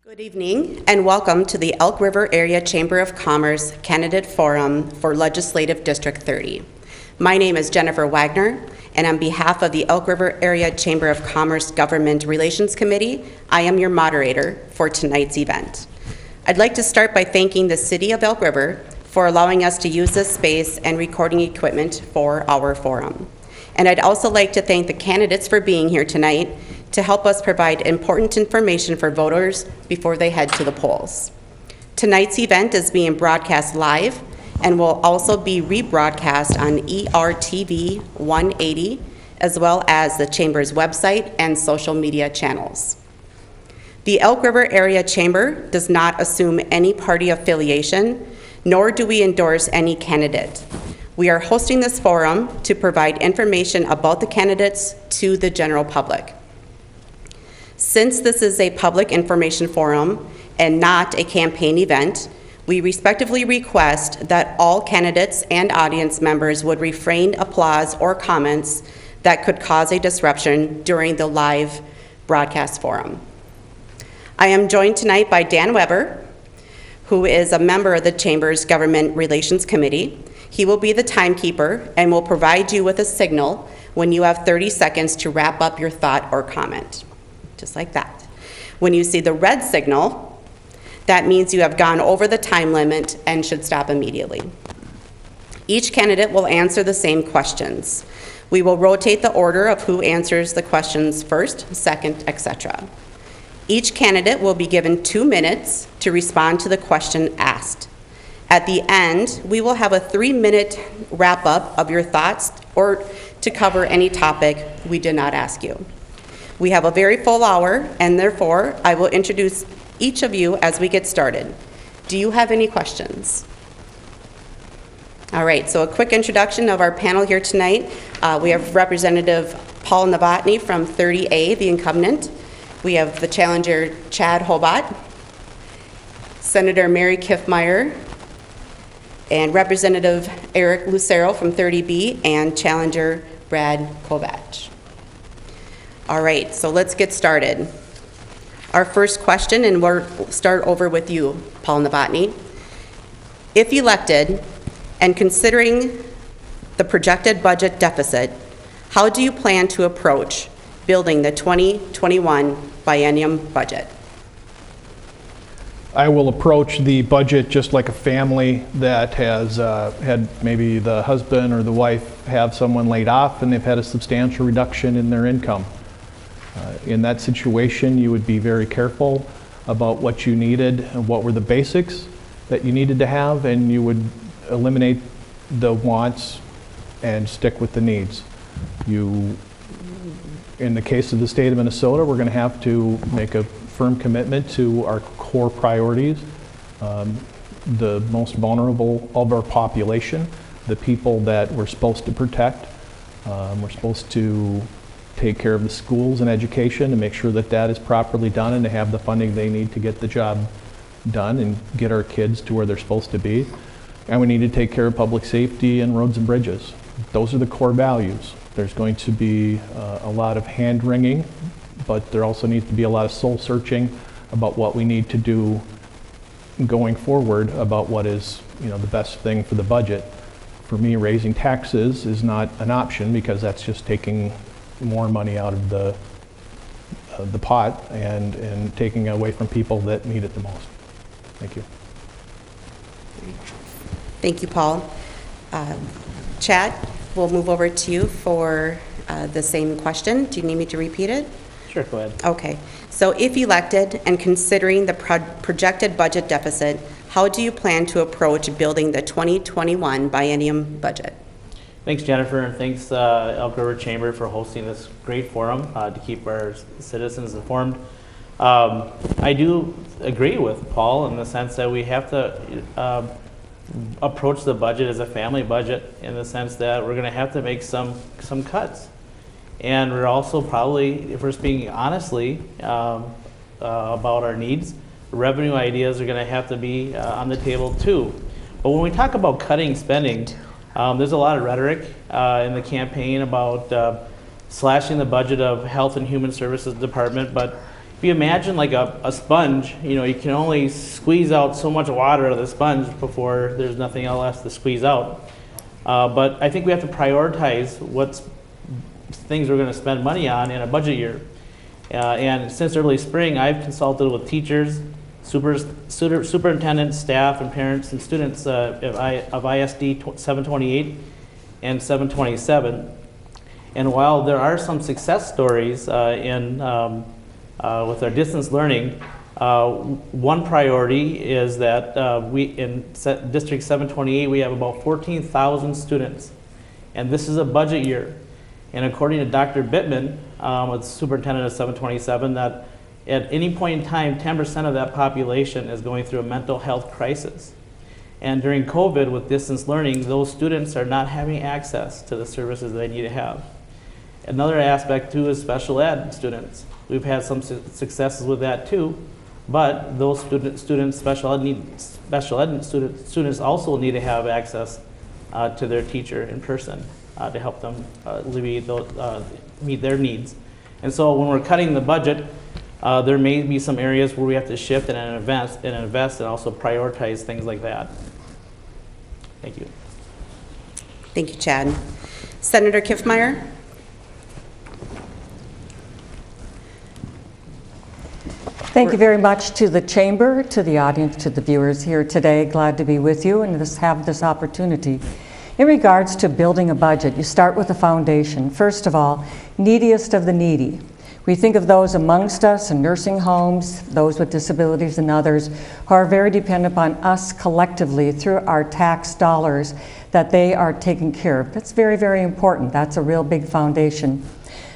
Good evening and welcome to the Elk River Area Chamber of Commerce Candidate Forum for Legislative District 30. My name is Jennifer Wagner, and on behalf of the Elk River Area Chamber of Commerce Government Relations Committee, I am your moderator for tonight's event. I'd like to start by thanking the City of Elk River for allowing us to use this space and recording equipment for our forum. And I'd also like to thank the candidates for being here tonight to help us provide important information for voters before they head to the polls. Tonight's event is being broadcast live and will also be rebroadcast on ERTV 180, as well as the Chamber's website and social media channels. The Elk River Area Chamber does not assume any party affiliation, nor do we endorse any candidate. We are hosting this forum to provide information about the candidates to the general public. Since this is a public information forum and not a campaign event, we respectfully request that all candidates and audience members would refrain applause or comments that could cause a disruption during the live broadcast forum. I am joined tonight by Dan Weber, who is a member of the Chamber's Government Relations Committee. He will be the timekeeper and will provide you with a signal when you have 30 seconds to wrap up your thought or comment. Just like that. When you see the red signal, that means you have gone over the time limit and should stop immediately. Each candidate will answer the same questions. We will rotate the order of who answers the questions first, second, etc. Each candidate will be given 2 minutes to respond to the question asked. At the end, we will have a 3-minute wrap-up of your thoughts or to cover any topic we did not ask you. We have a very full hour, and therefore, I will introduce each of you as we get started. Do you have any questions? All right, so a quick introduction of our panel here tonight. We have Representative Paul Novotny from 30A, the incumbent. We have the challenger, Chad Hobart, Senator Mary Kiffmeyer, and Representative Eric Lucero from 30B, and challenger Brad Kovach. All right, so let's get started. Our first question, and we'll start over with you, Paul Novotny. If elected, and considering the projected budget deficit, how do you plan to approach building the 2021 biennium budget? I will approach the budget just like a family that has had maybe the husband or the wife have someone laid off and they've had a substantial reduction in their income. In that situation, you would be very careful about what you needed and what were the basics that you needed to have, and you would eliminate the wants and stick with the needs. In the case of the state of Minnesota, we're going to have to make a firm commitment to our core priorities, the most vulnerable of our population, the people that we're supposed to protect. We're supposed to take care of the schools and education and make sure that that is properly done and to have the funding they need to get the job done and get our kids to where they're supposed to be. And we need to take care of public safety and roads and bridges. Those are the core values. There's going to be a lot of hand-wringing, but there also needs to be a lot of soul-searching about what we need to do going forward about what is, the best thing for the budget. For me, raising taxes is not an option because that's just taking more money out of the pot and taking away from people that need it the most. Thank you. Thank you, Paul. Chad, we'll move over to you for the same question. Do you need me to repeat it? Sure, go ahead. Okay. So if elected and considering the projected budget deficit, how do you plan to approach building the 2021 biennium budget? Thanks, Jennifer, and thanks Elk River Chamber for hosting this great forum to keep our citizens informed. I do agree with Paul in the sense that we have to approach the budget as a family budget in the sense that we're going to have to make some cuts. And we're also probably, if we're speaking honestly about our needs, revenue ideas are going to have to be on the table too. But when we talk about cutting spending, there's a lot of rhetoric in the campaign about slashing the budget of Health and Human Services Department, but if you imagine like a sponge, you can only squeeze out so much water out of the sponge before there's nothing else left to squeeze out. But I think we have to prioritize what things we're going to spend money on in a budget year. And since early spring, I've consulted with teachers, superintendents, staff, and parents and students of ISD 728 and 727. And while there are some success stories with our distance learning, one priority is that we in District 728 we have about 14,000 students, and this is a budget year. And according to Dr. Bittman, the superintendent of 727, that at any point in time, 10% of that population is going through a mental health crisis. And during COVID, with distance learning, those students are not having access to the services they need to have. Another aspect too is special ed students. We've had some successes with that too, but those special ed students also need to have access to their teacher in person to help them meet their needs. And so when we're cutting the budget, there may be some areas where we have to shift and invest and also prioritize things like that. Thank you. Thank you, Chad. Senator Kiffmeyer. Thank you very much to the chamber, to the audience, to the viewers here today. Glad to be with you and have this opportunity. In regards to building a budget, you start with a foundation. First of all, neediest of the needy. We think of those amongst us in nursing homes, those with disabilities and others who are very dependent upon us collectively through our tax dollars that they are taken care of. That's very, very important. That's a real big foundation.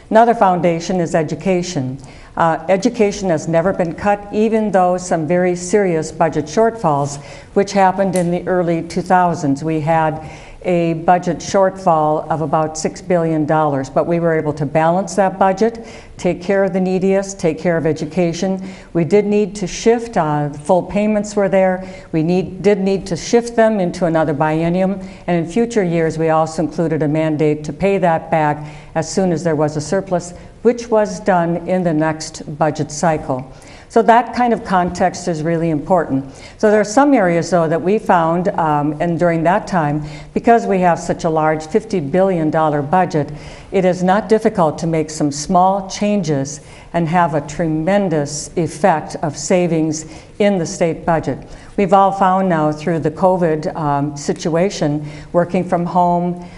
Another foundation is education. Education has never been cut, even though some very serious budget shortfalls, which happened in the early 2000s. We had a budget shortfall of about $6 billion, but we were able to balance that budget, take care of the neediest, take care of education. We did need to shift, full payments were there. We did need to shift them into another biennium, and in future years we also included a mandate to pay that back as soon as there was a surplus, which was done in the next budget cycle. So that kind of context is really important. So there are some areas, though, that we found, and during that time, because we have such a large $50 billion budget, it is not difficult to make some small changes and have a tremendous effect of savings in the state budget. We've all found now through the COVID situation, working from home,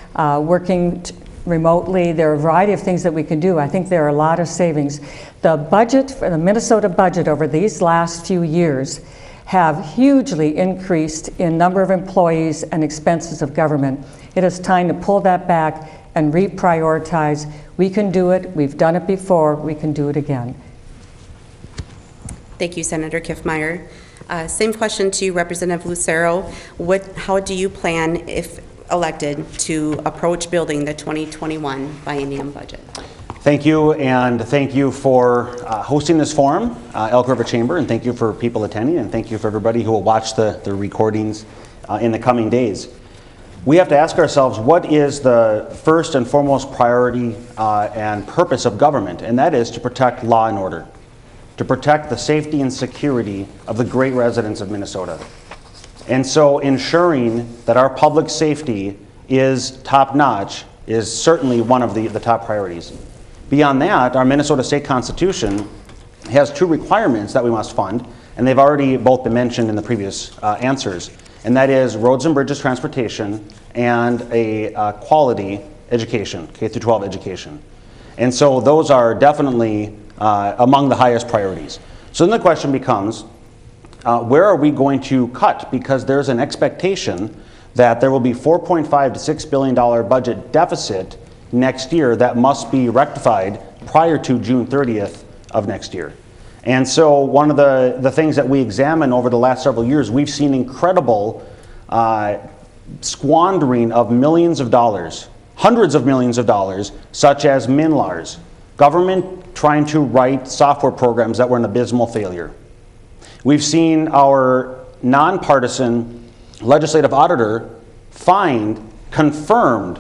working remotely, there are a variety of things that we can do. I think there are a lot of savings. The budget, for the Minnesota budget over these last few years have hugely increased in number of employees and expenses of government. It is time to pull that back and reprioritize. We can do it. We've done it before. We can do it again. Thank you, Senator Kiffmeyer. Same question to you, Representative Lucero. How do you plan, if elected, to approach building the 2021 biennium budget? Thank you, and thank you for hosting this forum, Elk River Chamber, and thank you for people attending, and thank you for everybody who will watch the recordings in the coming days. We have to ask ourselves, what is the first and foremost priority and purpose of government? And that is to protect law and order, to protect the safety and security of the great residents of Minnesota. And so ensuring that our public safety is top-notch is certainly one of the top priorities. Beyond that, our Minnesota State Constitution has two requirements that we must fund, and they've already both been mentioned in the previous answers, and that is roads and bridges transportation and a quality education, K-12 education. And so those are definitely among the highest priorities. So then the question becomes, where are we going to cut? Because there's an expectation that there will be $4.5 to $6 billion budget deficit next year that must be rectified prior to June 30th of next year. And so one of the things that we examine over the last several years, we've seen incredible squandering of millions of dollars, hundreds of millions of dollars, such as MNLARS, government trying to write software programs that were an abysmal failure. We've seen our nonpartisan legislative auditor confirmed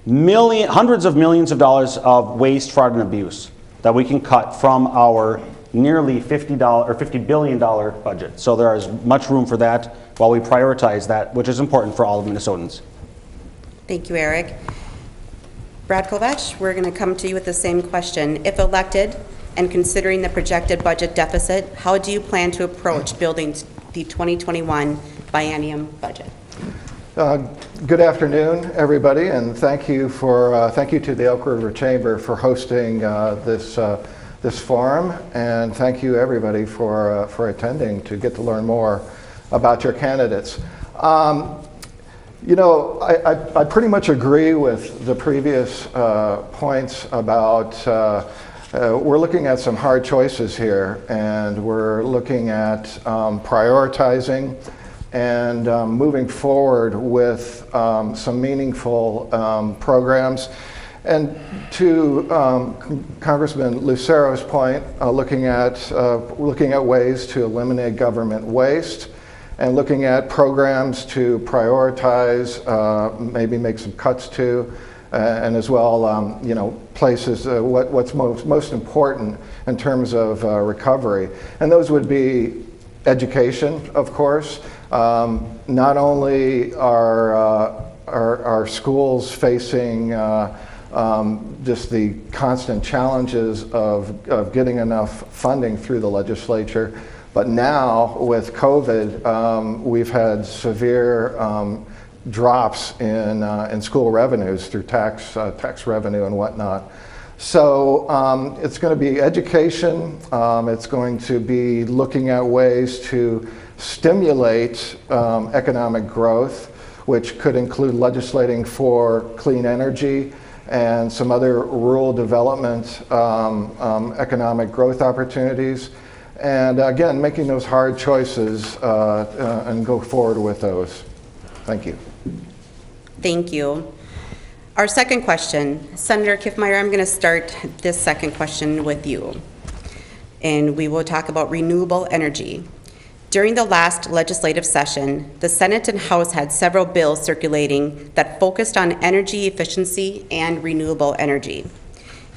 hundreds of millions of dollars of waste, fraud, and abuse that we can cut from our nearly $50 billion budget. So there is much room for that while we prioritize that, which is important for all of Minnesotans. Thank you, Eric. Brad Kovach, we're going to come to you with the same question. If elected, and considering the projected budget deficit, how do you plan to approach building the 2021 biennium budget? Good afternoon, everybody, and thank you to the Elk River Chamber for hosting this forum, and thank you everybody for attending to get to learn more about your candidates. You know, I pretty much agree with the previous points about we're looking at some hard choices here, and we're looking at prioritizing and moving forward with some meaningful programs. And to Congressman Lucero's point, looking at ways to eliminate government waste, and looking at programs to prioritize, maybe make some cuts to, and as well, you know, places what's most important in terms of recovery, and those would be education, of course. Not only are schools facing just the constant challenges of getting enough funding through the legislature, but now with COVID, we've had severe drops in school revenues through tax revenue and whatnot. So it's going to be education. It's going to be looking at ways to stimulate economic growth, which could include legislating for clean energy and some other rural development economic growth opportunities. And again, making those hard choices and go forward with those. Thank you. Thank you. Our second question, Senator Kiffmeyer, I'm going to start this second question with you. And we will talk about renewable energy. During the last legislative session, the Senate and House had several bills circulating that focused on energy efficiency and renewable energy.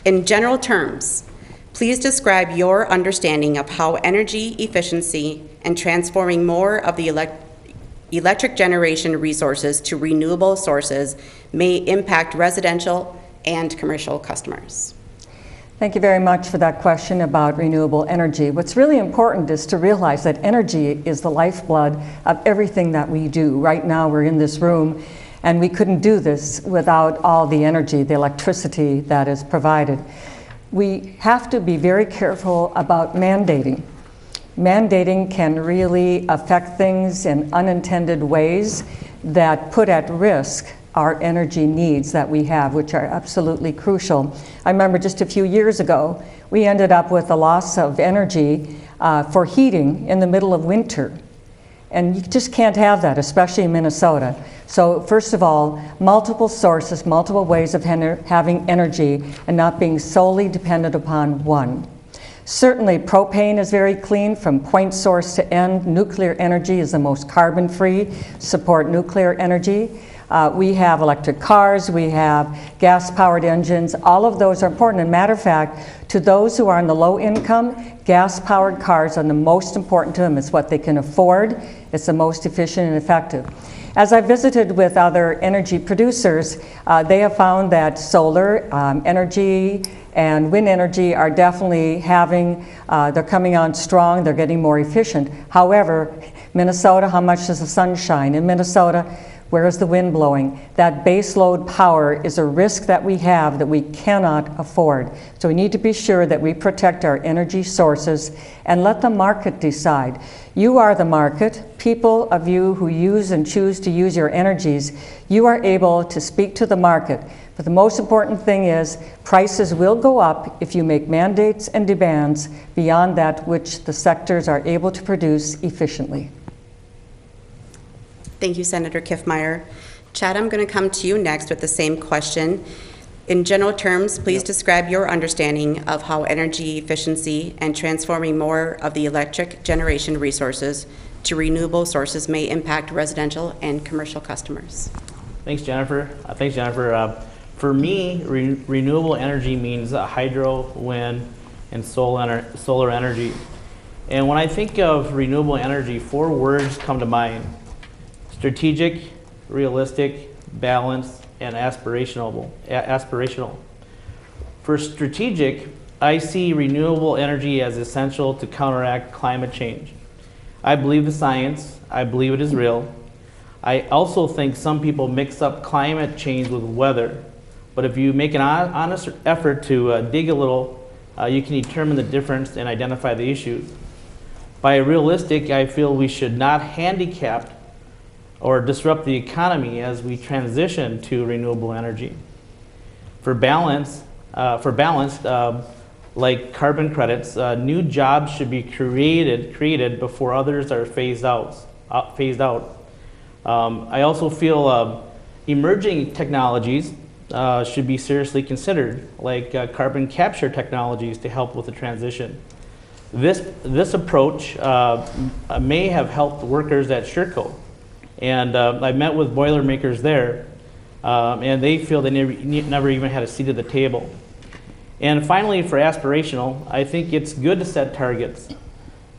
In general terms, please describe your understanding of how energy efficiency and transforming more of the electric generation resources to renewable sources may impact residential and commercial customers. Thank you very much for that question about renewable energy. What's really important is to realize that energy is the lifeblood of everything that we do. Right now we're in this room and we couldn't do this without all the energy, the electricity that is provided. We have to be very careful about mandating. Mandating can really affect things in unintended ways that put at risk our energy needs that we have, which are absolutely crucial. I remember just a few years ago, we ended up with a loss of energy for heating in the middle of winter. And you just can't have that, especially in Minnesota. So first of all, multiple sources, multiple ways of having energy and not being solely dependent upon one. Certainly, propane is very clean from point source to end. Nuclear energy is the most carbon-free. Support nuclear energy. We have electric cars, we have gas-powered engines. All of those are important. As a matter of fact, to those who are on the low income, gas-powered cars are the most important to them. It's what they can afford. It's the most efficient and effective. As I visited with other energy producers, they have found that solar energy and wind energy are definitely they're coming on strong, they're getting more efficient. However, Minnesota, how much does the sun shine? In Minnesota, where is the wind blowing? That base load power is a risk that we have that we cannot afford. So we need to be sure that we protect our energy sources and let the market decide. You are the market. People of you who use and choose to use your energies, you are able to speak to the market. But the most important thing is prices will go up if you make mandates and demands beyond that which the sectors are able to produce efficiently. Thank you, Senator Kiffmeyer. Chad, I'm going to come to you next with the same question. In general terms, please describe your understanding of how energy efficiency and transforming more of the electric generation resources to renewable sources may impact residential and commercial customers. Thanks, Jennifer. For me, renewable energy means hydro, wind, and solar energy. And when I think of renewable energy, 4 words come to mind: strategic, realistic, balanced, and aspirational. For strategic, I see renewable energy as essential to counteract climate change. I believe the science. I believe it is real. I also think some people mix up climate change with weather. But if you make an honest effort to dig a little, you can determine the difference and identify the issues. By realistic, I feel we should not handicap or disrupt the economy as we transition to renewable energy. For balanced, like carbon credits, new jobs should be created before others are phased out. I also feel emerging technologies should be seriously considered, like carbon capture technologies to help with the transition. This approach may have helped workers at Sherco, and I met with Boilermakers there, and they feel they never even had a seat at the table. And finally, for aspirational, I think it's good to set targets,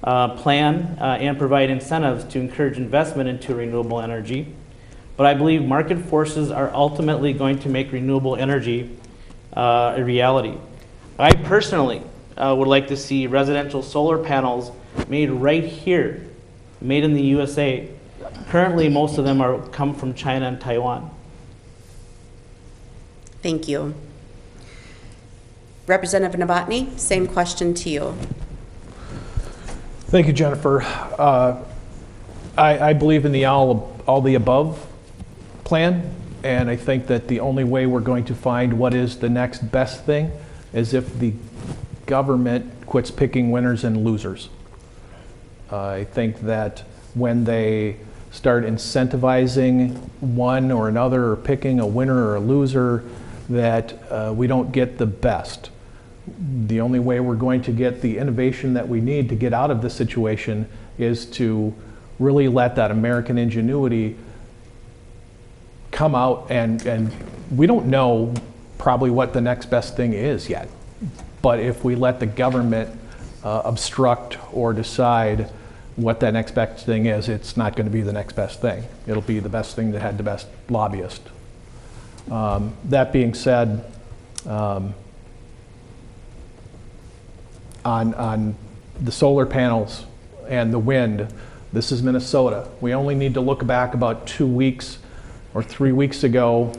plan, and provide incentives to encourage investment into renewable energy. But I believe market forces are ultimately going to make renewable energy a reality. I personally would like to see residential solar panels made right here, made in the USA. Currently, most of them come from China and Taiwan. Thank you. Representative Novotny, same question to you. Thank you, Jennifer. I believe in the all the above plan, and I think that the only way we're going to find what is the next best thing is if the government quits picking winners and losers. I think that when they start incentivizing one or another, or picking a winner or a loser, that we don't get the best. The only way we're going to get the innovation that we need to get out of this situation is to really let that American ingenuity come out, and we don't know probably what the next best thing is yet. But if we let the government obstruct or decide what that next best thing is, it's not going to be the next best thing. It'll be the best thing that had the best lobbyist. That being said, on the solar panels and the wind, this is Minnesota. We only need to look back about 2 weeks or 3 weeks ago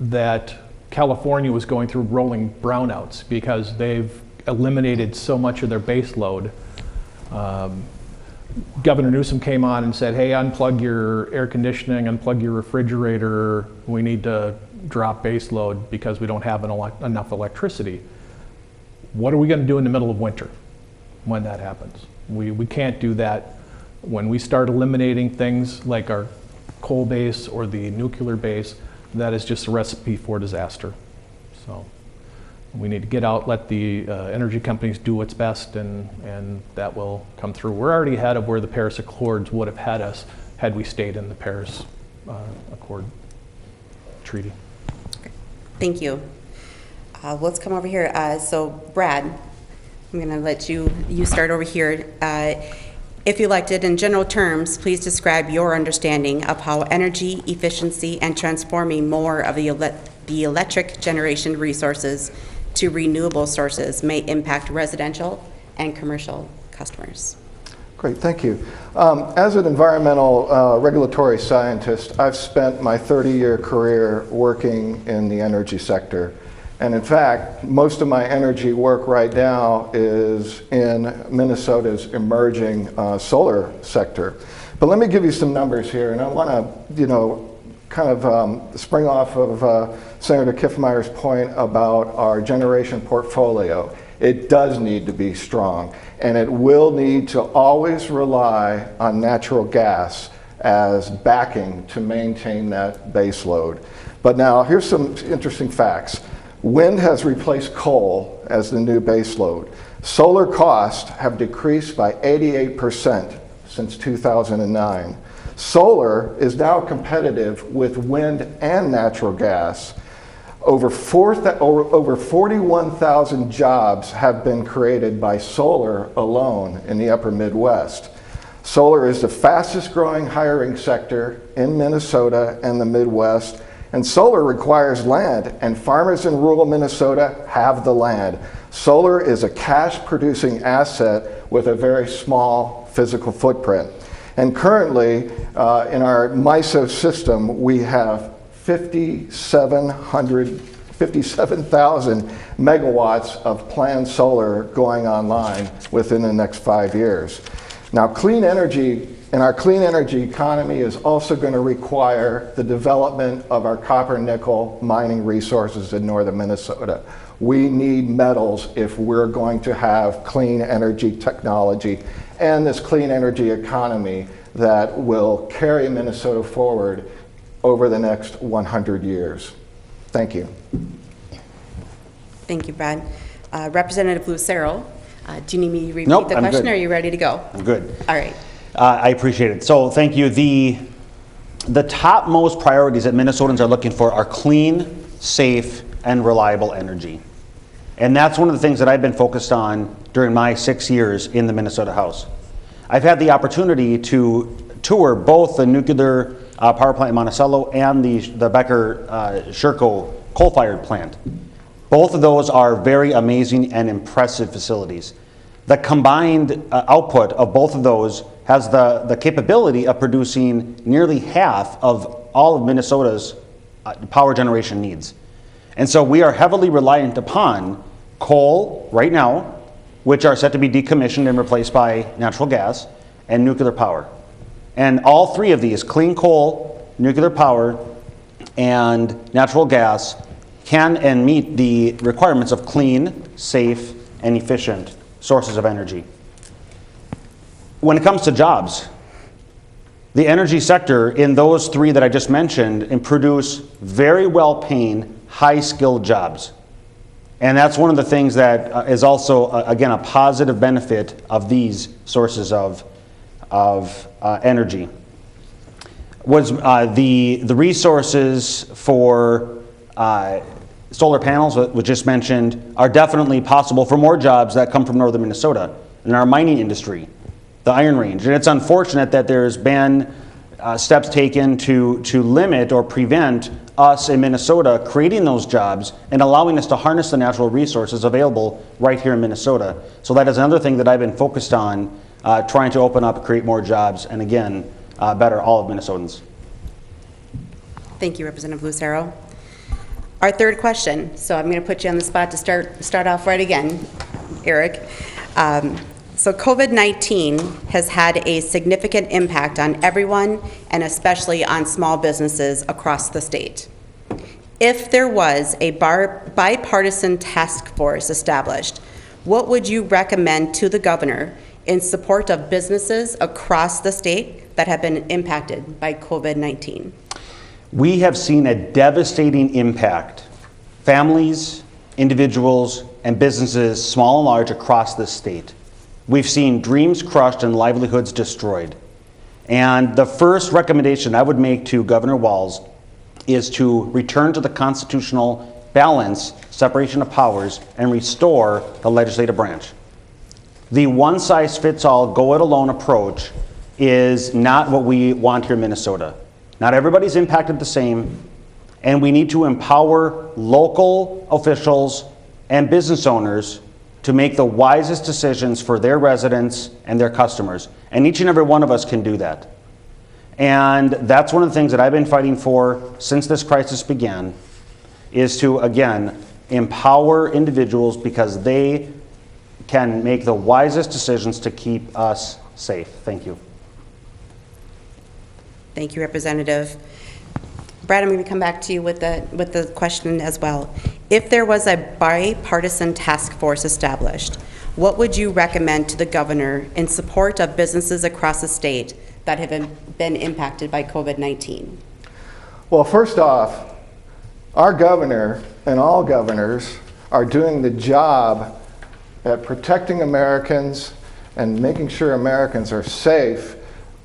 that California was going through rolling brownouts because they've eliminated so much of their base load. Governor Newsom came on and said, hey, unplug your air conditioning, unplug your refrigerator. We need to drop base load because we don't have enough electricity. What are we going to do in the middle of winter when that happens? We can't do that. When we start eliminating things like our coal base or the nuclear base, that is just a recipe for disaster. So we need to get out, let the energy companies do what's best, and that will come through. We're already ahead of where the Paris Accords would have had us had we stayed in the Paris Accord treaty. Okay. Thank you. Let's come over here. So Brad, I'm going to let you start over here. If elected, in general terms, please describe your understanding of how energy efficiency and transforming more of the electric generation resources to renewable sources may impact residential and commercial customers. Great, thank you. As an environmental regulatory scientist, I've spent my 30-year career working in the energy sector. And in fact, most of my energy work right now is in Minnesota's emerging solar sector. But let me give you some numbers here, and I want to, kind of spring off of Senator Kiffmeyer's point about our generation portfolio. It does need to be strong, and it will need to always rely on natural gas as backing to maintain that base load. But now, here's some interesting facts. Wind has replaced coal as the new baseload. Solar costs have decreased by 88% since 2009. Solar is now competitive with wind and natural gas. Over 41,000 jobs have been created by solar alone in the upper Midwest. Solar is the fastest growing hiring sector in Minnesota and the Midwest, and solar requires land, and farmers in rural Minnesota have the land. Solar is a cash producing asset with a very small physical footprint. And currently, in our MISO system, we have 57,000 megawatts of planned solar going online within the next 5 years. Now, clean energy and our clean energy economy is also going to require the development of our copper nickel mining resources in northern Minnesota. We need metals if we're going to have clean energy technology and this clean energy economy that will carry Minnesota forward over the next 100 years. Thank you. Thank you, Brad. Representative Lucero, do you need me to repeat Nope, the I'm question, good. or are you ready to go? I'm good. All right. I appreciate it. So thank you. The topmost priorities that Minnesotans are looking for are clean, safe, and reliable energy. And that's one of the things that I've been focused on during my 6 years in the Minnesota House. I've had the opportunity to tour both the nuclear power plant in Monticello and the Becker Sherco coal-fired plant. Both of those are very amazing and impressive facilities. The combined output of both of those has the capability of producing nearly half of all of Minnesota's power generation needs. And so we are heavily reliant upon coal right now, which are set to be decommissioned and replaced by natural gas, and nuclear power. And all three of these, clean coal, nuclear power, and natural gas, can and meet the requirements of clean, safe, and efficient sources of energy. When it comes to jobs, the energy sector in those three that I just mentioned and produce very well-paying, high-skilled jobs. And that's one of the things that is also, again, a positive benefit of these sources of energy. Was the resources for solar panels, which just mentioned, are definitely possible for more jobs that come from northern Minnesota in our mining industry, the Iron Range. And it's unfortunate that there's been steps taken to limit or prevent us in Minnesota creating those jobs and allowing us to harness the natural resources available right here in Minnesota. So that is another thing that I've been focused on, trying to open up, create more jobs, and again, better all of Minnesotans. Thank you, Representative Lucero. Our third question, so I'm going to put you on the spot to start off right again, Eric. So COVID-19 has had a significant impact on everyone, and especially on small businesses across the state. If there was a bipartisan task force established, what would you recommend to the governor in support of businesses across the state that have been impacted by COVID-19? We have seen a devastating impact. Families, individuals, and businesses, small and large, across this state. We've seen dreams crushed and livelihoods destroyed. And the first recommendation I would make to Governor Walz is to return to the constitutional balance, separation of powers, and restore the legislative branch. The one-size-fits-all, go-it-alone approach is not what we want here in Minnesota. Not everybody's impacted the same, and we need to empower local officials and business owners to make the wisest decisions for their residents and their customers. And each and every one of us can do that. And that's one of the things that I've been fighting for since this crisis began, is to, again, empower individuals because they can make the wisest decisions to keep us safe. Thank you. Thank you, Representative. Brad, I'm going to come back to you with the question as well. If there was a bipartisan task force established, what would you recommend to the governor in support of businesses across the state that have been impacted by COVID-19? Well, first off, our governor and all governors are doing the job at protecting Americans and making sure Americans are safe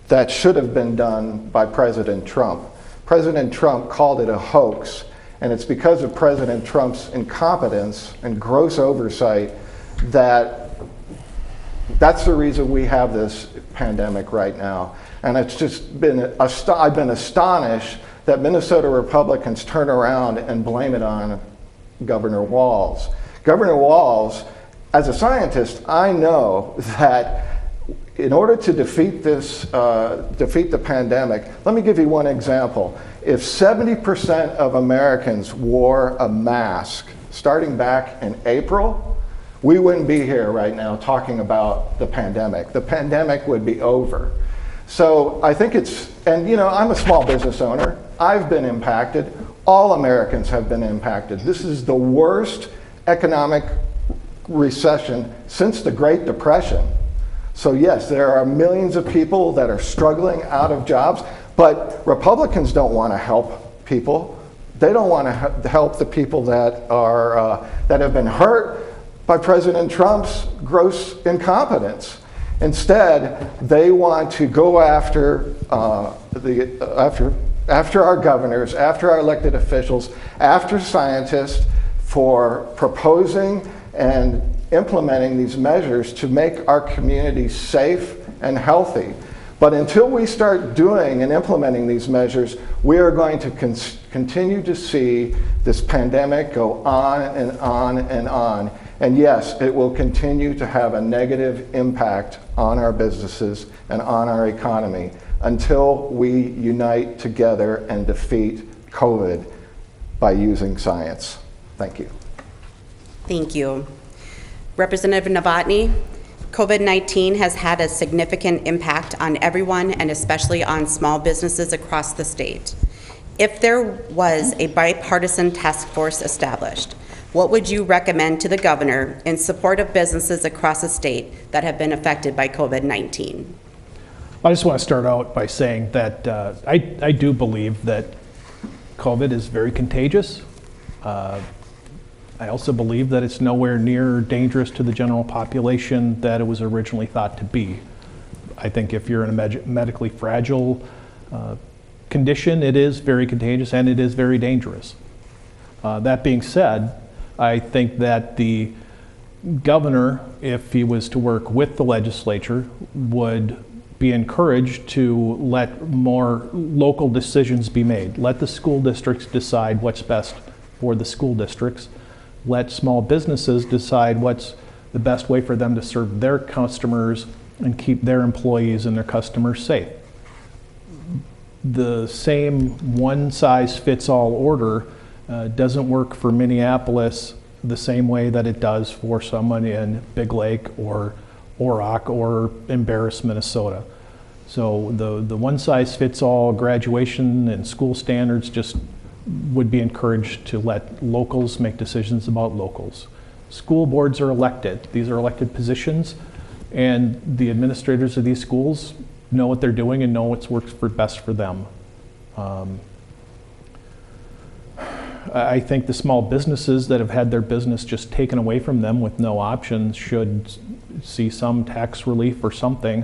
that should have been done by President Trump. President Trump called it a hoax, And it's because of President Trump's incompetence and gross oversight that's the reason we have this pandemic right now. And it's just been, I've been astonished that Minnesota Republicans turn around and blame it on Governor Walz. Governor Walz, as a scientist, I know that in order to defeat the pandemic, let me give you one example. If 70% of Americans wore a mask starting back in April, we wouldn't be here right now talking about the pandemic. The pandemic would be over. So I think and you know, I'm a small business owner. I've been impacted. All Americans have been impacted. This is the worst economic recession since the Great Depression. So yes, there are millions of people that are struggling out of jobs, but Republicans don't want to help people. They don't want to help the people that have been hurt by President Trump's gross incompetence. Instead, they want to go after our governors, after our elected officials, after scientists for proposing and implementing these measures to make our communities safe and healthy. But until we start doing and implementing these measures, we are going to continue to see this pandemic go on and on and on. And yes, it will continue to have a negative impact on our businesses and on our economy until we unite together and defeat COVID by using science. Thank you. Thank you. Representative Novotny, COVID-19 has had a significant impact on everyone and especially on small businesses across the state. If there was a bipartisan task force established, what would you recommend to the governor in support of businesses across the state that have been affected by COVID-19? I just want to start out by saying that I do believe that COVID is very contagious. I also believe that it's nowhere near dangerous to the general population that it was originally thought to be. I think if you're in a medically fragile condition, it is very contagious and it is very dangerous. That being said, I think that the governor, if he was to work with the legislature, would be encouraged to let more local decisions be made. Let the school districts decide what's best for the school districts. Let small businesses decide what's the best way for them to serve their customers and keep their employees and their customers safe. The same one-size-fits-all order doesn't work for Minneapolis the same way that it does for someone in Big Lake or Orrock or Embarrass, Minnesota. So the one-size-fits-all graduation and school standards just would be encouraged to let locals make decisions about locals. School boards are elected. These are elected positions, and the administrators of these schools know what they're doing and know what's works best for them. I think the small businesses that have had their business just taken away from them with no options should see some tax relief or something.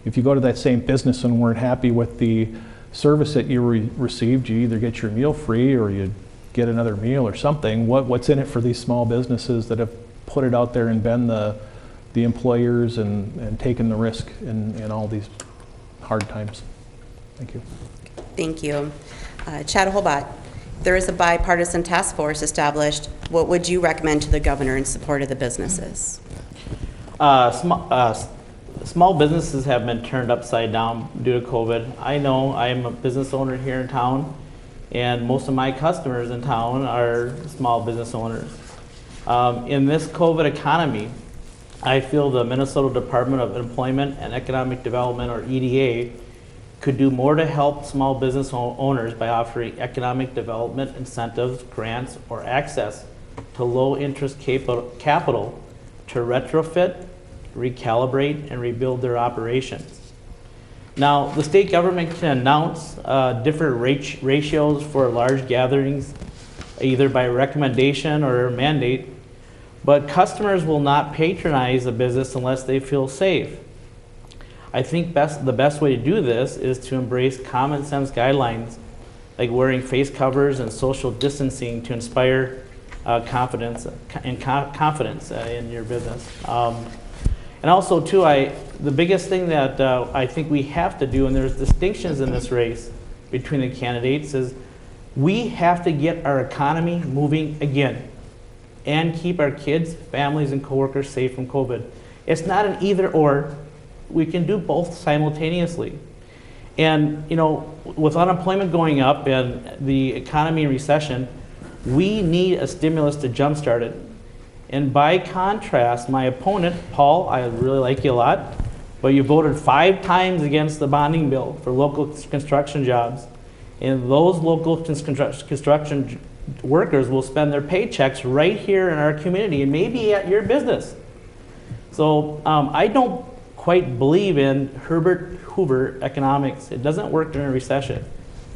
If you go to that same business and weren't happy with the service that you received, you either get your meal free or you get another meal or something. What's in it for these small businesses that have put it out there and been the employers and taken the risk in all these hard times? Thank you. Thank you. Chad Holbot, there is a bipartisan task force established. What would you recommend to the governor in support of the businesses? Small businesses have been turned upside down due to COVID. I know I am a business owner here in town, and most of my customers in town are small business owners. In this COVID economy, I feel the Minnesota Department of Employment and Economic Development, or EDA, could do more to help small business owners by offering economic development incentives, grants, or access to low-interest capital to retrofit, recalibrate, and rebuild their operations. Now, the state government can announce different ratios for large gatherings, either by recommendation or mandate, but customers will not patronize a business unless they feel safe. I think the best way to do this is to embrace common sense guidelines like wearing face covers and social distancing to inspire confidence in your business. And also, too, the biggest thing that I think we have to do, and there's distinctions in this race between the candidates, is we have to get our economy moving again and keep our kids, families, and coworkers safe from COVID. It's not an either or. We can do both simultaneously. And, you know, with unemployment going up and the economy in recession, we need a stimulus to jumpstart it. And by contrast, my opponent, Paul, I really like you a lot, but you voted 5 times against the bonding bill for local construction jobs. And those local construction workers will spend their paychecks right here in our community and maybe at your business. So I don't quite believe in Herbert Hoover economics. It doesn't work during a recession,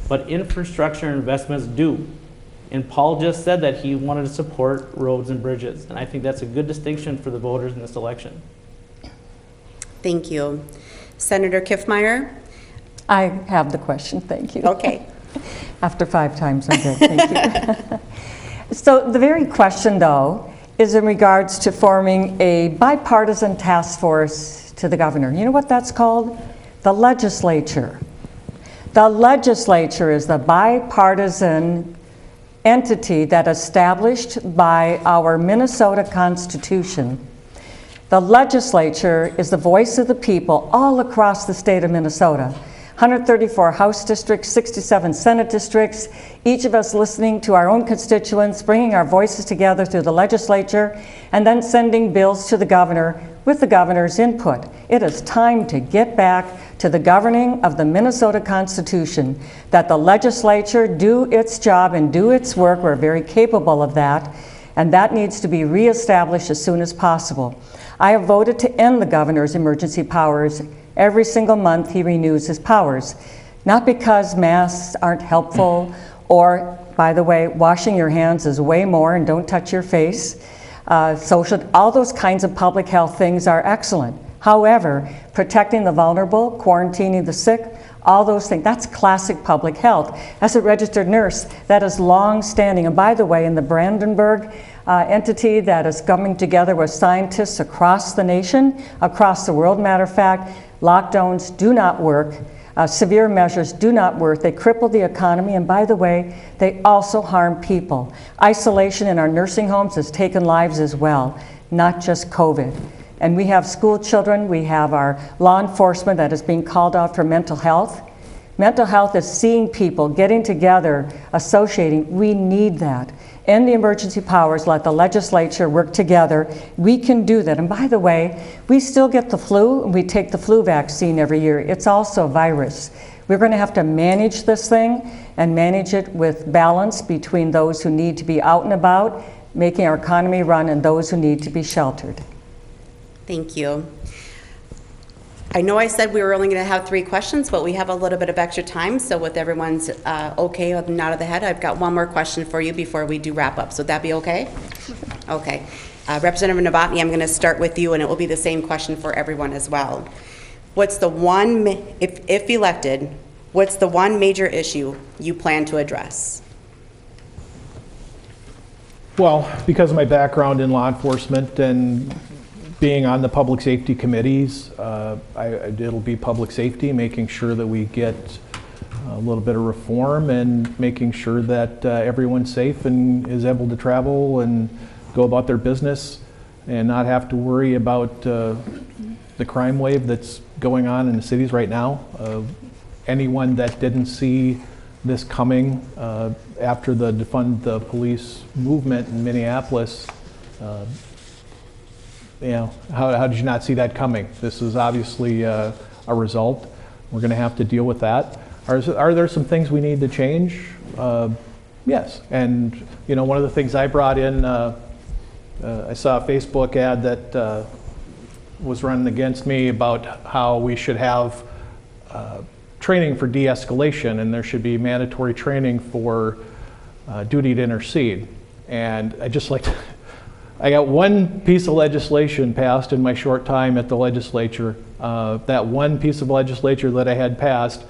but infrastructure investments do. And Paul just said that he wanted to support roads and bridges, and I think that's a good distinction for the voters in this election. Thank you. Senator Kiffmeyer? I have the question, thank you. Okay. After 5 times, I'm good, thank you. So the very question, though, is in regards to forming a bipartisan task force to the governor. You know what that's called? The legislature. The legislature is the bipartisan entity that established by our Minnesota Constitution. The legislature is the voice of the people all across the state of Minnesota. 134 House districts, 67 Senate districts, each of us listening to our own constituents, bringing our voices together through the legislature, and then sending bills to the governor with the governor's input. It is time to get back to the governing of the Minnesota Constitution, that the legislature do its job and do its work. We're very capable of that, and that needs to be reestablished as soon as possible. I have voted to end the governor's emergency powers. Every single month he renews his powers, not because masks aren't helpful, or, by the way, washing your hands is way more, and don't touch your face. All those kinds of public health things are excellent. However, protecting the vulnerable, quarantining the sick, all those things, that's classic public health. As a registered nurse, that is long-standing. And by the way, in the Brandenburg entity that is coming together with scientists across the nation, across the world, matter of fact, lockdowns do not work. Severe measures do not work. They cripple the economy, and by the way, they also harm people. Isolation in our nursing homes has taken lives as well, not just COVID. And we have school children, we have our law enforcement that is being called out for mental health. Mental health is seeing people, getting together, associating. We need that. End the emergency powers, let the legislature work together. We can do that. And by the way, we still get the flu, and we take the flu vaccine every year. It's also a virus. We're going to have to manage this thing and manage it with balance between those who need to be out and about, making our economy run, and those who need to be sheltered. Thank you. I know I said we were only going to have 3 questions, but we have a little bit of extra time. So with everyone's okay with a nod of the head, I've got one more question for you before we do wrap up. So would that be okay? Okay. Representative Novotny, I'm going to start with you, and it will be the same question for everyone as well. What's the one, if elected, what's the one major issue you plan to address? Well, because of my background in law enforcement and being on the public safety committees, it'll be public safety, making sure that we get a little bit of reform and making sure that everyone's safe and is able to travel and go about their business and not have to worry about the crime wave that's going on in the cities right now. Anyone that didn't see this coming after the defund the police movement in Minneapolis, you know, how did you not see that coming? This is obviously a result. We're going to have to deal with that. Are there some things we need to change? Yes. And you know, one of the things I brought in, I saw a Facebook ad that was running against me about how we should have training for de-escalation, and there should be mandatory training for duty to intercede. And I got one piece of legislation passed in my short time at the legislature. That one piece of legislature that I had passed,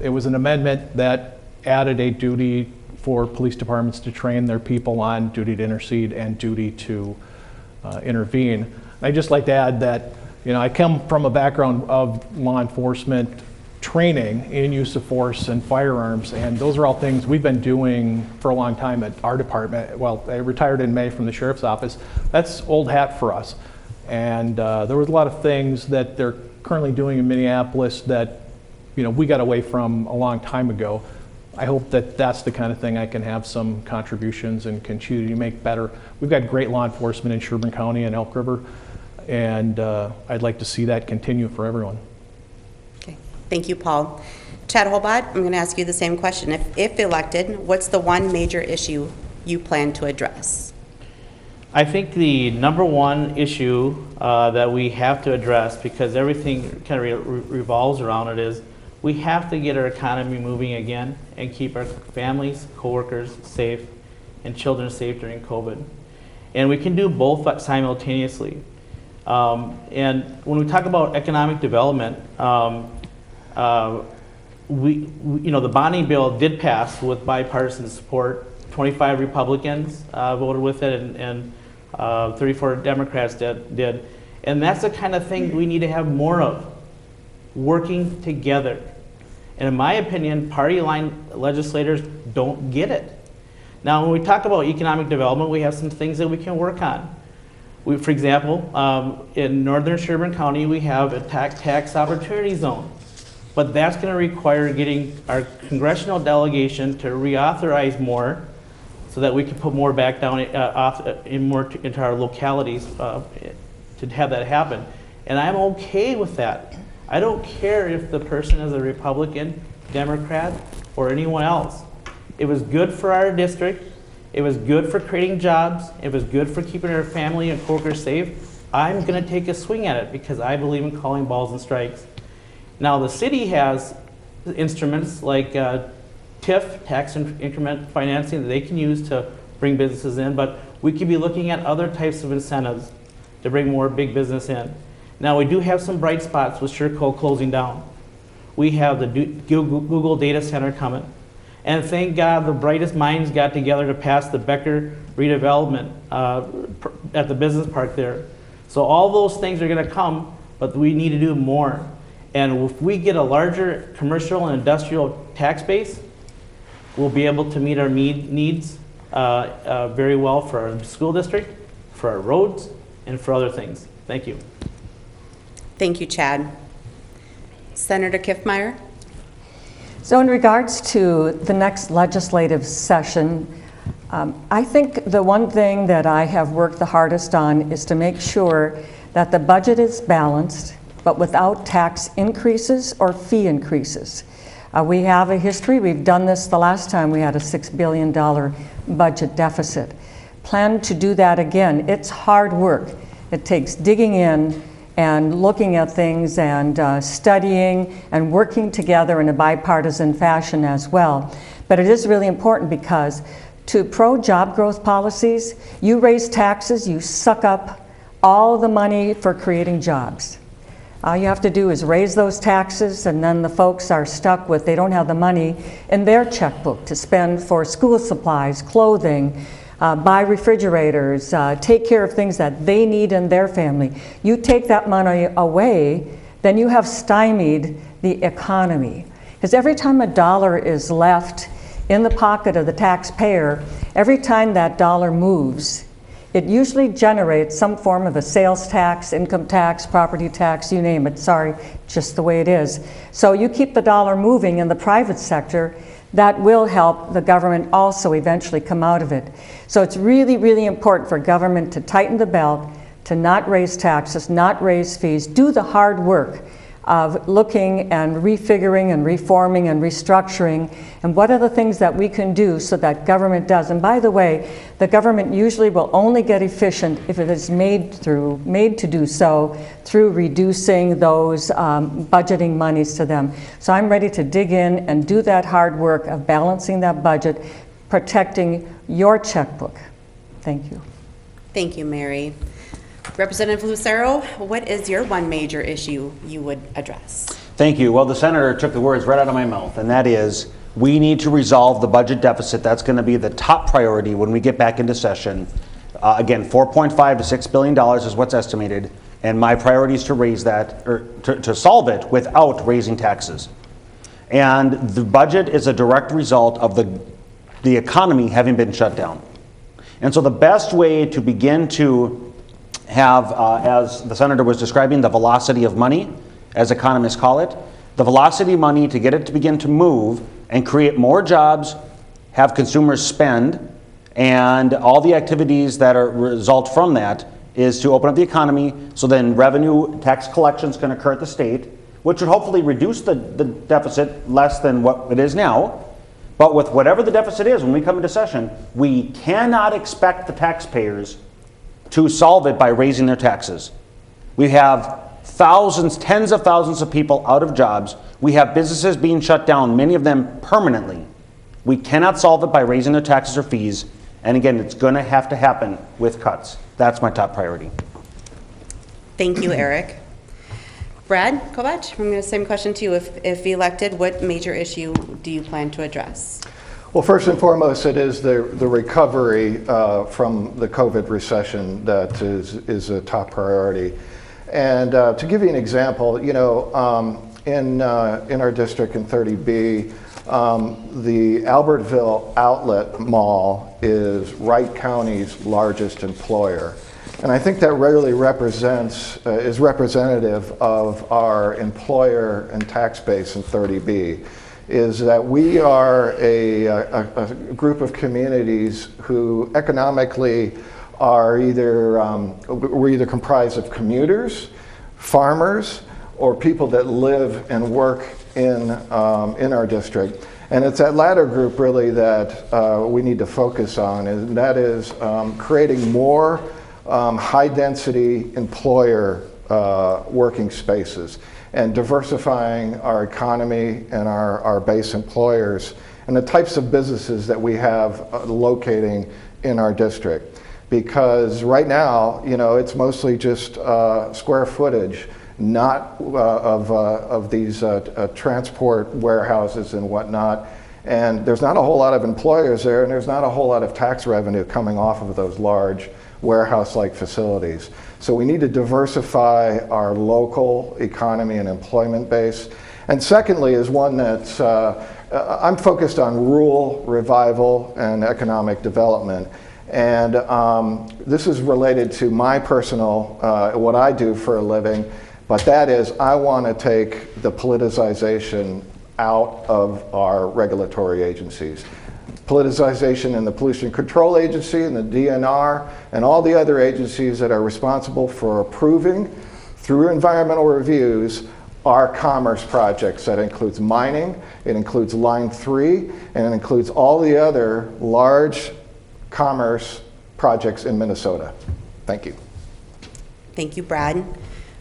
it was an amendment that added a duty for police departments to train their people on duty to intercede and duty to intervene. I'd just like to add that, you know, I come from a background of law enforcement training in use of force and firearms, and those are all things we've been doing for a long time at our department. Well, I retired in May from the sheriff's office. That's old hat for us. And there was a lot of things that they're currently doing in Minneapolis that, you know, we got away from a long time ago. I hope that that's the kind of thing I can have some contributions and continue to make better. We've got great law enforcement in Sherburne County and Elk River, and I'd like to see that continue for everyone. Okay, thank you, Paul. Chad Holbot, I'm going to ask you the same question. If elected, what's the one major issue you plan to address? I think the number one issue that we have to address, because everything kind of revolves around it, is we have to get our economy moving again and keep our families, coworkers safe, and children safe during COVID. And we can do both simultaneously. And when we talk about economic development, the bonding bill did pass with bipartisan support. 25 Republicans voted with it, and 34 Democrats did. And that's the kind of thing we need to have more of, working together. And in my opinion, party line legislators don't get it. Now, when we talk about economic development, we have some things that we can work on. For example, in northern Sherburne County, we have a tax opportunity zone. But that's going to require getting our congressional delegation to reauthorize more so that we can put more back down into our localities to have that happen. And I'm okay with that. I don't care if the person is a Republican, Democrat, or anyone else. It was good for our district. It was good for creating jobs. It was good for keeping our family and coworkers safe. I'm going to take a swing at it because I believe in calling balls and strikes. Now, the city has instruments like TIF, tax increment financing, that they can use to bring businesses in, but we could be looking at other types of incentives to bring more big business in. Now, we do have some bright spots with Sherco closing down. We have the Google data center coming. And thank God the brightest minds got together to pass the Becker redevelopment at the business park there. So all those things are going to come, but we need to do more. And if we get a larger commercial and industrial tax base, we'll be able to meet our needs very well for our school district, for our roads, and for other things. Thank you. Thank you, Chad. Senator Kiffmeyer. So in regards to the next legislative session, I think the one thing that I have worked the hardest on is to make sure that the budget is balanced, but without tax increases or fee increases. We have a history. We've done this the last time we had a $6 billion budget deficit. Plan to do that again. It's hard work. It takes digging in and looking at things and studying and working together in a bipartisan fashion as well. But it is really important because to pro-job growth policies, you raise taxes, you suck up all the money for creating jobs. All you have to do is raise those taxes, and then the folks are stuck with, they don't have the money in their checkbook to spend for school supplies, clothing, buy refrigerators, take care of things that they need in their family. You take that money away, then you have stymied the economy. Because every time a dollar is left in the pocket of the taxpayer, every time that dollar moves, it usually generates some form of a sales tax, income tax, property tax, you name it. Sorry, just the way it is. So you keep the dollar moving in the private sector, that will help the government also eventually come out of it. So it's really, really important for government to tighten the belt, to not raise taxes, not raise fees, do the hard work of looking and refiguring and reforming and restructuring, and what are the things that we can do so that government does. And by the way, the government usually will only get efficient if it is made to do so through reducing those budgeting monies to them. So I'm ready to dig in and do that hard work of balancing that budget, protecting your checkbook. Thank you. Thank you, Mary. Representative Lucero, what is your one major issue you would address? Thank you. Well, the senator took the words right out of my mouth, and that is We need to resolve the budget deficit. That's going to be the top priority when we get back into session. Again, $4.5 to $6 billion is what's estimated, and my priority is to raise that, or to solve it without raising taxes. And the budget is a direct result of the economy having been shut down. And so the best way to begin to have, as the senator was describing, the velocity of money, as economists call it, the velocity of money to get it to begin to move and create more jobs, have consumers spend, and all the activities that result from that is to open up the economy, so then revenue tax collections can occur at the state, which would hopefully reduce the deficit less than what it is now. But with whatever the deficit is when we come into session, we cannot expect the taxpayers to solve it by raising their taxes. We have thousands, tens of thousands of people out of jobs. We have businesses being shut down, many of them permanently. We cannot solve it by raising their taxes or fees. And again, it's going to happen with cuts. That's my top priority. Thank you, Eric. Brad Kovach, I'm going to same question to you. If elected, what major issue do you plan to address? Well, first and foremost, it is the recovery from the COVID recession that is a top priority. And to give you an example, in our district in 30B, the Albertville Outlet Mall is Wright County's largest employer. And I think that really is representative of our employer and tax base in 30B, is that we are a group of communities who economically are we're either comprised of commuters, farmers, or people that live and work in our district. And it's that latter group really that we need to focus on, and that is creating more high-density employer working spaces and diversifying our economy and our base employers and the types of businesses that we have locating in our district. Because right now, it's mostly just square footage, not of these transport warehouses and whatnot. And there's not a whole lot of employers there, and there's not a whole lot of tax revenue coming off of those large warehouse-like facilities. So we need to diversify our local economy and employment base. And secondly is one that's, I'm focused on rural revival and economic development. And this is related to my personal, what I do for a living, but that is I want to take the politicization out of our regulatory agencies. Politicization in the Pollution Control Agency and the DNR and all the other agencies that are responsible for approving through environmental reviews our commerce projects. That includes mining, it includes Line 3, and it includes all the other large commerce projects in Minnesota. Thank you. Thank you, Brad.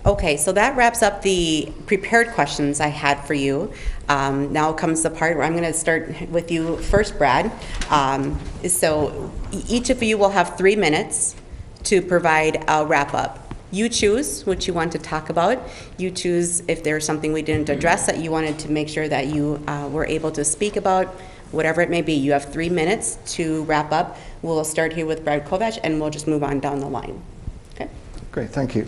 Okay, so that wraps up the prepared questions I had for you. Now comes the part where I'm going to start with you first, Brad. So each of you will have 3 minutes to provide a wrap-up. You choose what you want to talk about. You choose if there's something we didn't address that you wanted to make sure that you were able to speak about, whatever it may be. You have 3 minutes to wrap up. We'll start here with Brad Kovach, and we'll just move on down the line. Okay? Great, thank you.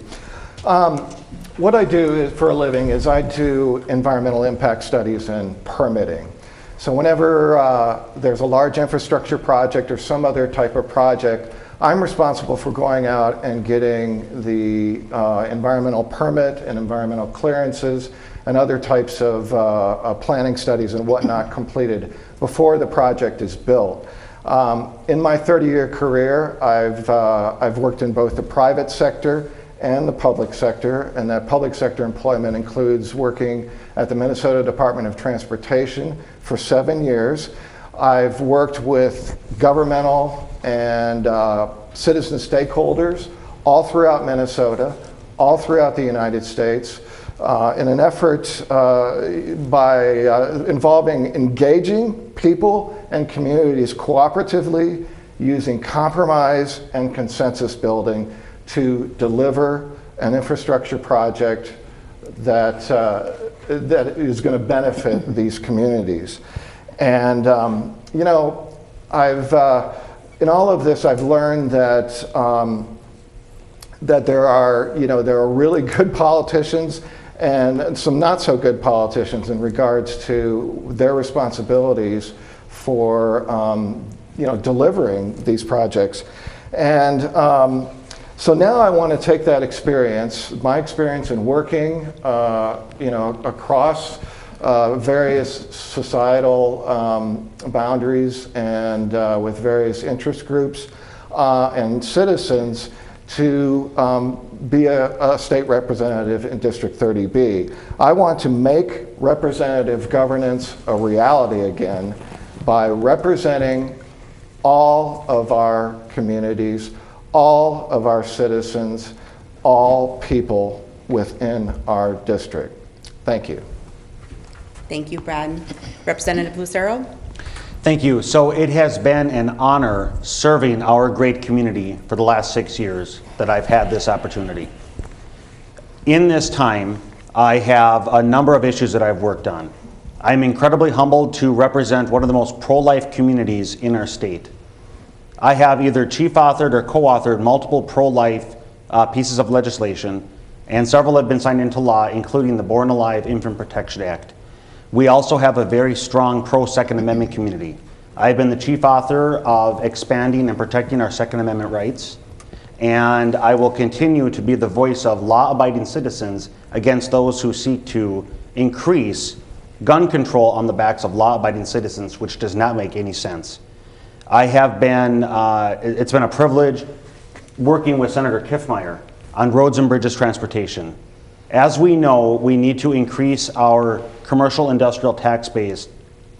What I do for a living is I do environmental impact studies and permitting. So whenever there's a large infrastructure project or some other type of project, I'm responsible for going out and getting the environmental permit and environmental clearances and other types of planning studies and whatnot completed before the project is built. In my 30-year career, I've worked in both the private sector and the public sector, and that public sector employment includes working at the Minnesota Department of Transportation for 7 years. I've worked with governmental and citizen stakeholders all throughout Minnesota, all throughout the United States, in an effort involving engaging people and communities cooperatively, using compromise and consensus building to deliver an infrastructure project that is going to benefit these communities. And, you know, in all of this, I've learned that, that there are really good politicians and some not so good politicians in regards to their responsibilities for, delivering these projects. And so now I want to take that experience, my experience in working, across various societal boundaries and with various interest groups and citizens to be a state representative in District 30B. I want to make representative governance a reality again by representing all of our communities, all of our citizens, all people within our district. Thank you. Thank you, Brad. Representative Lucero? Thank you. So it has been an honor serving our great community for the last 6 years that I've had this opportunity. In this time, I have a number of issues that I've worked on. I'm incredibly humbled to represent one of the most pro-life communities in our state. I have either chief-authored or co-authored multiple pro-life pieces of legislation, and several have been signed into law, including the Born Alive Infant Protection Act. We also have a very strong pro-Second Amendment community. I've been the chief author of expanding and protecting our Second Amendment rights, and I will continue to be the voice of law-abiding citizens against those who seek to increase gun control on the backs of law-abiding citizens, which does not make any sense. I have been, it's been a privilege working with Senator Kiffmeyer on roads and bridges transportation. As we know, we need to increase our commercial industrial tax base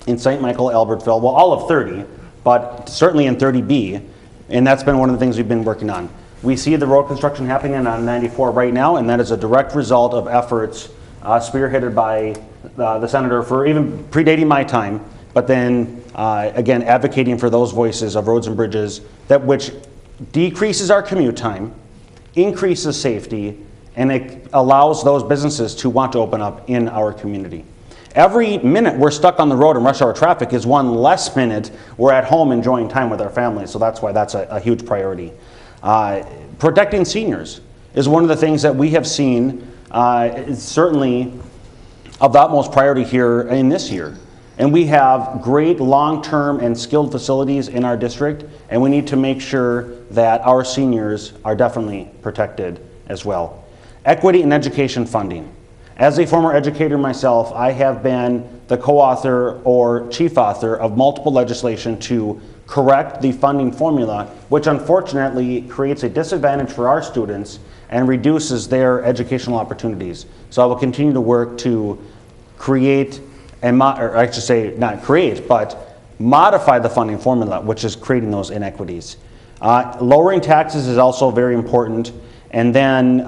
in St. Michael, Albertville, well, all of 30, but certainly in 30B, and that's been one of the things we've been working on. We see the road construction happening on 94 right now, and that is a direct result of efforts spearheaded by the senator for even predating my time, but then again advocating for those voices of roads and bridges that which decreases our commute time, increases safety, and it allows those businesses to want to open up in our community. Every minute we're stuck on the road in rush hour traffic is one less minute we're at home enjoying time with our families, so that's why that's a huge priority. Protecting seniors is one of the things that we have seen is certainly of the utmost priority here in this year. And we have great long-term and skilled facilities in our district, and we need to make sure that our seniors are definitely protected as well. Equity in education funding. As a former educator myself, I have been the co-author or chief author of multiple legislation to correct the funding formula, which unfortunately creates a disadvantage for our students and reduces their educational opportunities. So I will continue to work to create, or I should say not create, but modify the funding formula, which is creating those inequities. Lowering taxes is also very important. And then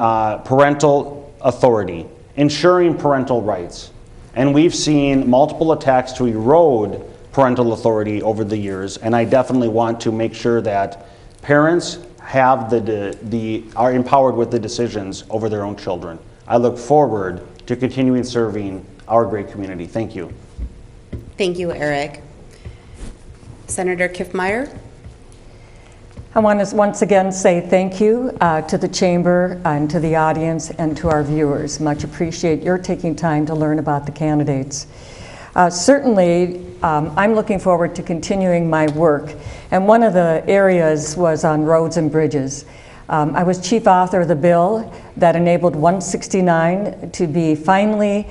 parental authority, ensuring parental rights. And we've seen multiple attacks to erode parental authority over the years, and I definitely want to make sure that parents have are empowered with the decisions over their own children. I look forward to continuing serving our great community. Thank you. Thank you, Eric. Senator Kiffmeyer? I want to once again say thank you to the Chamber and to the audience and to our viewers. Much appreciate your taking time to learn about the candidates. Certainly, I'm looking forward to continuing my work, and one of the areas was on roads and bridges. I was chief author of the bill that enabled 169 to be finally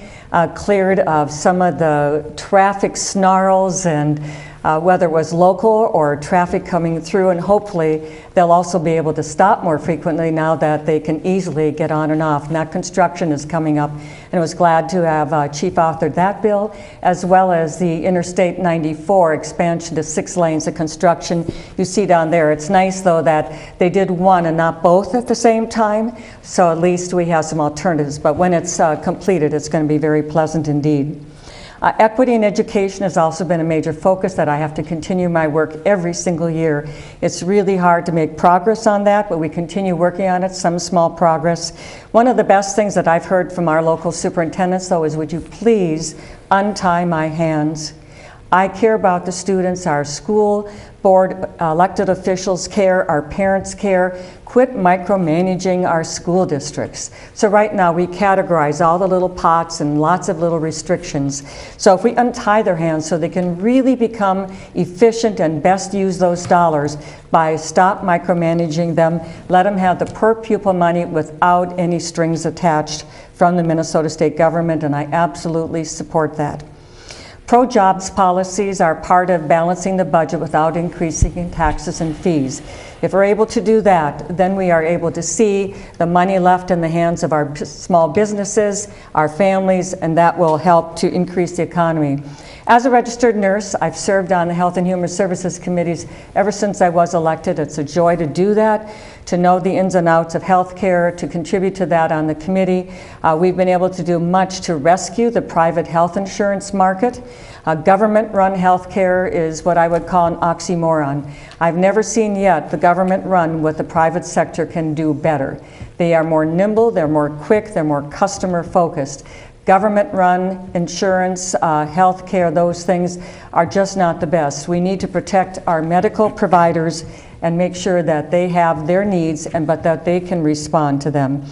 cleared of some of the traffic snarls and whether it was local or traffic coming through, and hopefully they'll also be able to stop more frequently now that they can easily get on and off. And that construction is coming up, and I was glad to have chief authored that bill, as well as the Interstate 94 expansion to 6 lanes of construction you see down there. It's nice though that they did one and not both at the same time, so at least we have some alternatives, but when it's completed, it's going to be very pleasant indeed. Equity in education has also been a major focus that I have to continue my work every single year. It's really hard to make progress on that, but we continue working on it, some small progress. One of the best things that I've heard from our local superintendents, though, is would you please untie my hands? I care about the students, our school board elected officials care, our parents care. Quit micromanaging our school districts. So right now we categorize all the little pots and lots of little restrictions. So if we untie their hands so they can really become efficient and best use those dollars by stop micromanaging them, let them have the per pupil money without any strings attached from the Minnesota state government, and I absolutely support that. Pro-jobs policies are part of balancing the budget without increasing taxes and fees. If we're able to do that, then we are able to see the money left in the hands of our small businesses, our families, and that will help to increase the economy. As a registered nurse, I've served on the Health and Human Services committees ever since I was elected. It's a joy to do that, to know the ins and outs of healthcare, to contribute to that on the committee. We've been able to do much to rescue the private health insurance market. Government-run healthcare is what I would call an oxymoron. I've never seen yet the government run what the private sector can do better. They are more nimble, they're more quick, they're more customer-focused. Government-run insurance, healthcare, those things are just not the best. We need to protect our medical providers and make sure that they have their needs, but that they can respond to them.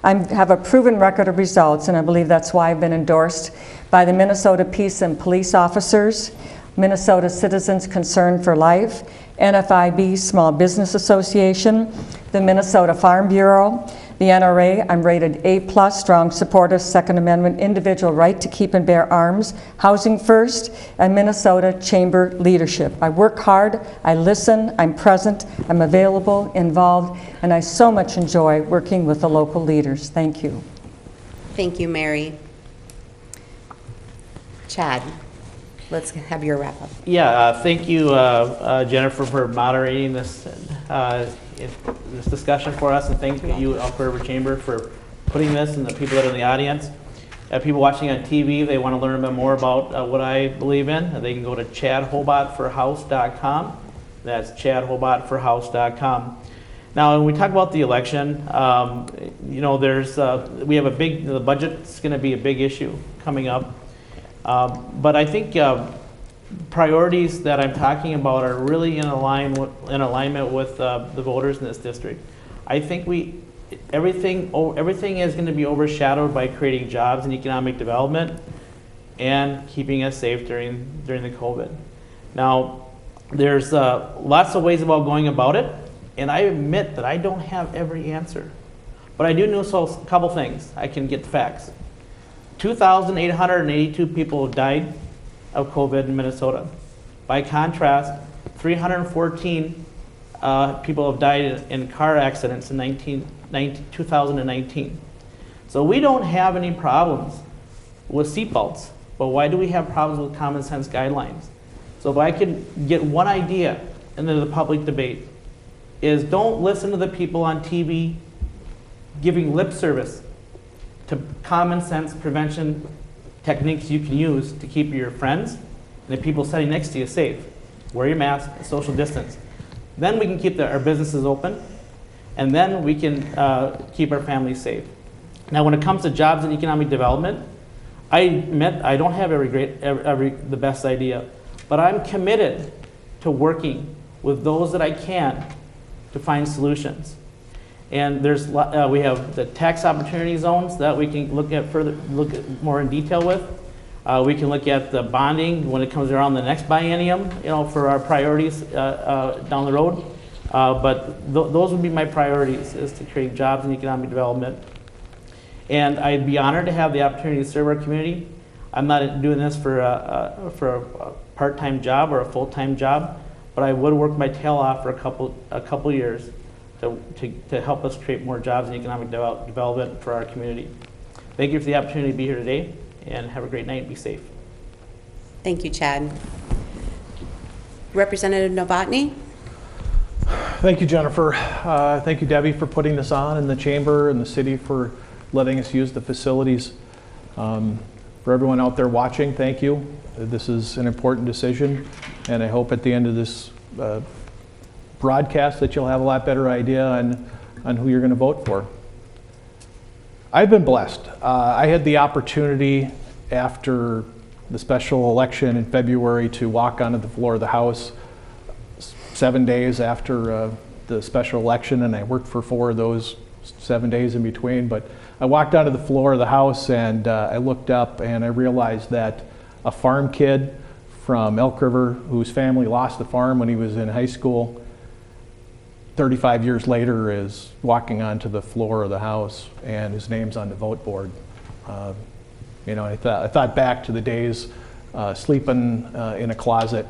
I have a proven record of results, and I believe that's why I've been endorsed by the Minnesota Peace and Police Officers, Minnesota Citizens Concerned for Life, NFIB Small Business Association, the Minnesota Farm Bureau, the NRA. I'm rated A+, strong supporter, Second Amendment, individual right to keep and bear arms, Housing First, and Minnesota Chamber Leadership. I work hard, I listen, I'm present, I'm available, involved, and I so much enjoy working with the local leaders. Thank you. Thank you, Mary. Chad, let's have your wrap up. Yeah, thank you, Jennifer, for moderating this discussion for us, and thank you, Elk River Chamber, for putting this, and the people that are in the audience. People watching on TV, they want to learn a bit more about what I believe in. They can go to chadhobotforhouse.com. That's chadhobotforhouse.com. Now, when we talk about the election, you know, we have the budget's going to be a big issue coming up. But I think priorities that I'm talking about are really in alignment with the voters in this district. I think everything is going to be overshadowed by creating jobs and economic development and keeping us safe during the COVID. Now, there's lots of ways about going about it, and I admit that I don't have every answer. But I do know a couple things. I can get the facts. 2,882 people have died of COVID in Minnesota. By contrast, 314 people have died in car accidents in 2019. So we don't have any problems with seatbelts, but why do we have problems with common sense guidelines? So if I could get one idea into the public debate, is don't listen to the people on TV giving lip service to common sense prevention techniques you can use to keep your friends and the people sitting next to you safe. Wear your mask, social distance. Then we can keep our businesses open, and then we can keep our families safe. Now, when it comes to jobs and economic development, I admit I don't have the best idea, but I'm committed to working with those that I can to find solutions. And we have the tax opportunity zones that we can look at more in detail with. We can look at the bonding when it comes around the next biennium, you know, for our priorities down the road. But those would be my priorities, is to create jobs and economic development. And I'd be honored to have the opportunity to serve our community. I'm not doing this for a part-time job or a full-time job, but I would work my tail off for a couple years to help us create more jobs and economic development for our community. Thank you for the opportunity to be here today, and have a great night and be safe. Thank you, Chad. Representative Novotny? Thank you, Jennifer. Thank you, Debbie, for putting this on, and the chamber and the city for letting us use the facilities. For everyone out there watching, thank you. This is an important decision, and I hope at the end of this broadcast that you'll have a lot better idea on who you're going to vote for. I've been blessed. I had the opportunity after the special election in February to walk onto the floor of the House 7 days after the special election, and I worked for 4 of those 7 days in between. But I walked onto the floor of the House, and I looked up and I realized that a farm kid from Elk River, whose family lost the farm when he was in high school, 35 years later is walking onto the floor of the House, and his name's on the vote board. You know, I thought back to the days sleeping in a closet,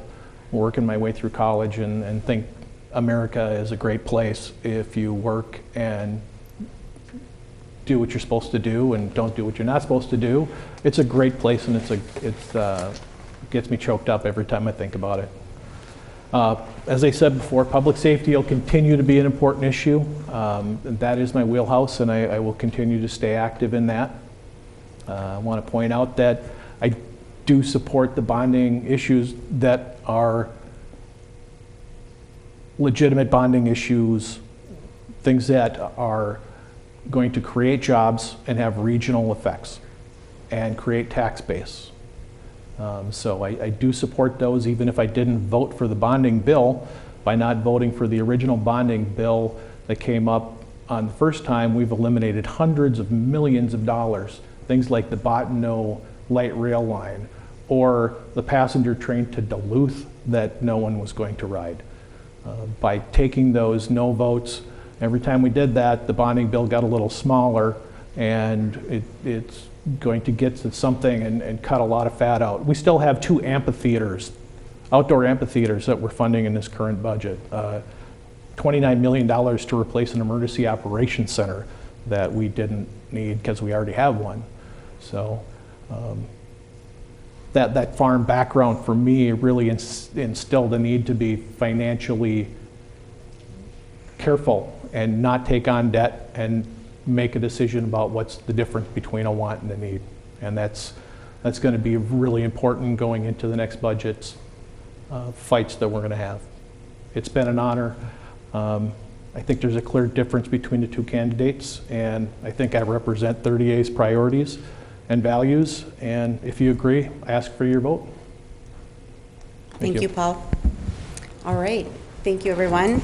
working my way through college, and think America is a great place if you work and do what you're supposed to do and don't do what you're not supposed to do. It's a great place, and it gets me choked up every time I think about it. As I said before, public safety will continue to be an important issue. And that is my wheelhouse, and I will continue to stay active in that. I want to point out that I do support the bonding issues that are legitimate bonding issues, things that are going to create jobs and have regional effects and create tax base. So I do support those, even if I didn't vote for the bonding bill. By not voting for the original bonding bill that came up on the first time, we've eliminated hundreds of millions of dollars. Things like the Bottineau light rail line or the passenger train to Duluth that no one was going to ride. By taking those no votes, every time we did that, the bonding bill got a little smaller, and it's going to get to something and cut a lot of fat out. We still have 2 amphitheaters, outdoor amphitheaters, that we're funding in this current budget. $29 million to replace an emergency operations center that we didn't need because we already have one. So that farm background for me really instilled the need to be financially careful and not take on debt and make a decision about what's the difference between a want and a need. And that's going to be really important going into the next budget's fights that we're going to have. It's been an honor. I think there's a clear difference between the 2 candidates, and I think I represent 30A's priorities and values, and if you agree, I ask for your vote. Thank you, Paul. All right. Thank you, everyone.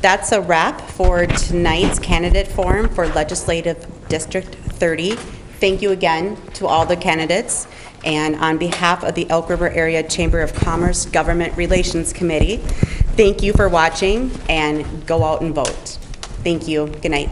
That's a wrap for tonight's candidate forum for Legislative District 30. Thank you again to all the candidates. And on behalf of the Elk River Area Chamber of Commerce Government Relations Committee, thank you for watching, and go out and vote. Thank you. Good night.